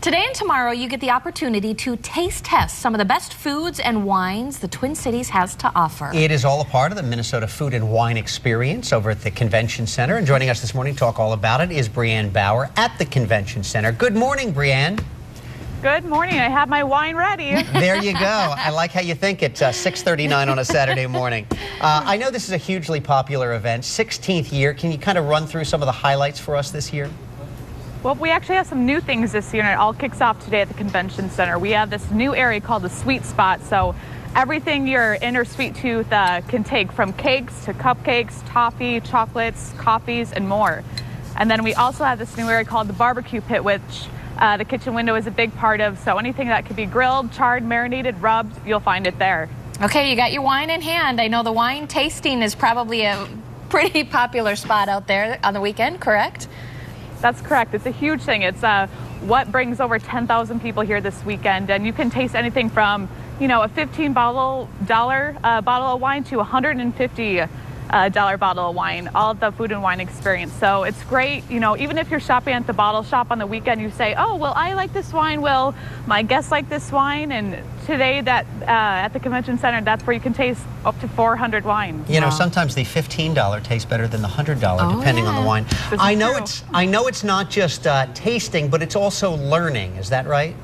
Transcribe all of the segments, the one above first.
Today and tomorrow, you get the opportunity to taste test some of the best foods and wines the Twin Cities has to offer. It is all a part of the Minnesota Food and Wine Experience over at the Convention Center. And joining us this morning to talk all about it is Brianne Bauer at the Convention Center. Good morning, Brianne. Good morning. I have my wine ready. There you go. I like how you think at 6:39 on a Saturday morning. I know this is a hugely popular event, 16th year. Can you kind of run through some of the highlights for us this year? Well, we actually have some new things this year, and it all kicks off today at the Convention Center. We have this new area called the Sweet Spot, so everything your inner sweet tooth can take, from cakes to cupcakes, toffee, chocolates, coffees, and more. And then we also have this new area called the Barbecue Pit, which the kitchen window is a big part of, so anything that could be grilled, charred, marinated, rubbed, you'll find it there. Okay, you got your wine in hand. I know the wine tasting is probably a pretty popular spot out there on the weekend, correct? That's correct. It's a huge thing. It's what brings over 10,000 people here this weekend, and you can taste anything from, you know, a $15 bottle of wine to a $150 bottle of wine, all of the food and wine experience. So it's great, you know, even if you're shopping at the bottle shop on the weekend, you say, oh, well, I like this wine, well, my guests like this wine, and today that at the Convention Center, that's where you can taste up to 400 wines. You know, sometimes the $15 tastes better than the $100, depending on the wine. I know it's not just tasting, but it's also learning. Is that right?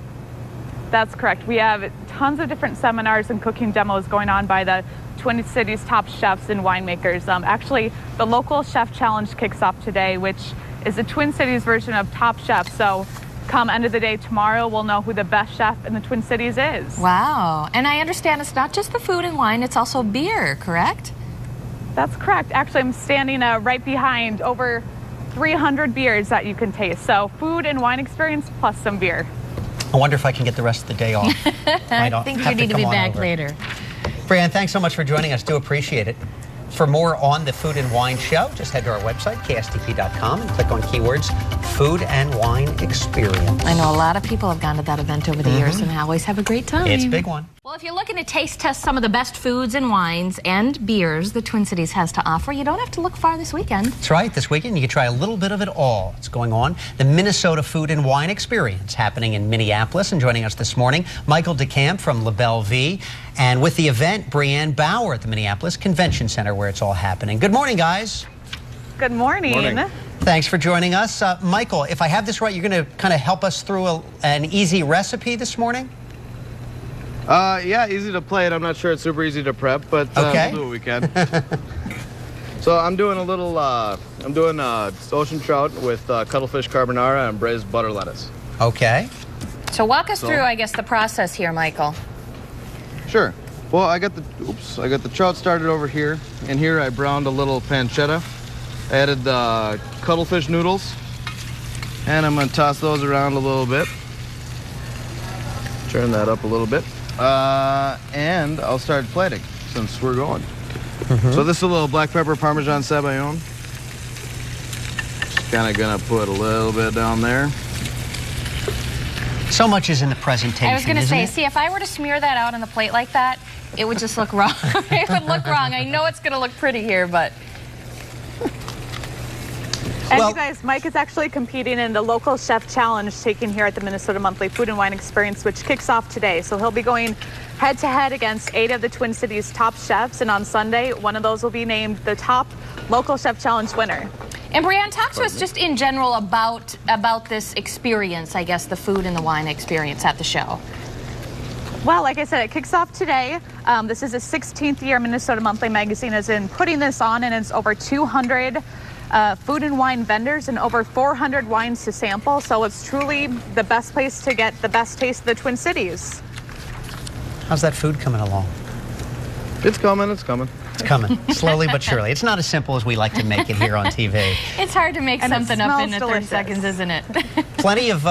That's correct. We have tons of different seminars and cooking demos going on by the Twin Cities top chefs and winemakers. Actually, the local chef challenge kicks off today, which is the Twin Cities version of Top Chef. So come end of the day tomorrow, we'll know who the best chef in the Twin Cities is. Wow. And I understand it's not just the food and wine, it's also beer, correct? That's correct. Actually, I'm standing right behind over 300 beers that you can taste. So food and wine experience plus some beer. I wonder if I can get the rest of the day off. I think you need to be back later. Brianne, thanks so much for joining us. Do appreciate it. For more on the Food and Wine Show, just head to our website, KSTP.com, and click on keywords Food and Wine Experience. I know a lot of people have gone to that event over the years and always have a great time. It's a big one. Well, if you're looking to taste test some of the best foods and wines and beers the Twin Cities has to offer, you don't have to look far this weekend. That's right. This weekend, you can try a little bit of it all. It's going on. The Minnesota Food and Wine Experience happening in Minneapolis. And joining us this morning, Michael DeCamp from Belle. And with the event, Brianne Bauer at the Minneapolis Convention Center, where it's all happening. Good morning, guys. Good morning. Thanks for joining us. Michael, if I have this right, you're going to kind of help us through an easy recipe this morning? Yeah, easy to plate. I'm not sure it's super easy to prep, but we'll do what we can. So I'm doing a little, ocean trout with cuttlefish carbonara and braised butter lettuce. Okay. So walk us through, I guess, the process here, Michael. Sure. Well, I got the trout started over here. In here, I browned a little pancetta. I added the cuttlefish noodles, and I'm going to toss those around a little bit. Turn that up a little bit. And I'll start plating since we're going. So this is a little black pepper Parmesan Sabayon. Just kind of gonna put a little bit down there. So much is in the presentation. I was gonna say, see, if I were to smear that out on the plate like that, it would just look wrong. It would look wrong. I know it's gonna look pretty here, but. And you guys, Mike is actually competing in the local chef challenge taken here at the Minnesota Monthly Food and Wine Experience, which kicks off today. So he'll be going head to head against 8 of the Twin Cities top chefs. And on Sunday, one of those will be named the top local chef challenge winner. And Brianne, talk to us just in general about this experience, I guess, the food and the wine experience at the show. Well, like I said, it kicks off today. This is the 16th year Minnesota Monthly Magazine is in putting this on, and it's over 200 food and wine vendors and over 400 wines to sample. So it's truly the best place to get the best taste of the Twin Cities. How's that food coming along? It's coming, it's coming. It's coming, slowly but surely. It's not as simple as we like to make it here on TV. It's hard to make something up in 30 seconds, isn't it? Plenty of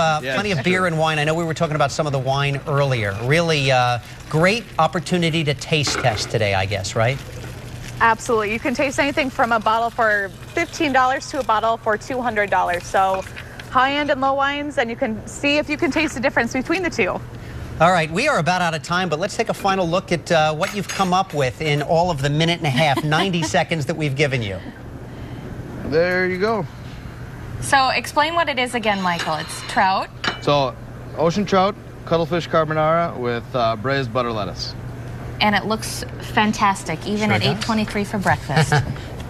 beer and wine. I know we were talking about some of the wine earlier. Really great opportunity to taste test today, I guess, right? Absolutely. You can taste anything from a bottle for $15 to a bottle for $200. So high-end and low wines, and you can see if you can taste the difference between the two. All right, we are about out of time, but let's take a final look at what you've come up with in all of the minute and a half, 90 seconds that we've given you. There you go. So explain what it is again, Michael. It's trout. So ocean trout, cuttlefish carbonara with braised butter lettuce. And it looks fantastic, even at 8:23 for breakfast.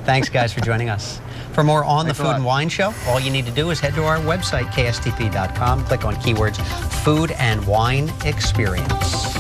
Thanks, guys, for joining us. For more on the Food and Wine Show, all you need to do is head to our website, KSTP.com, click on keywords Food and Wine Experience.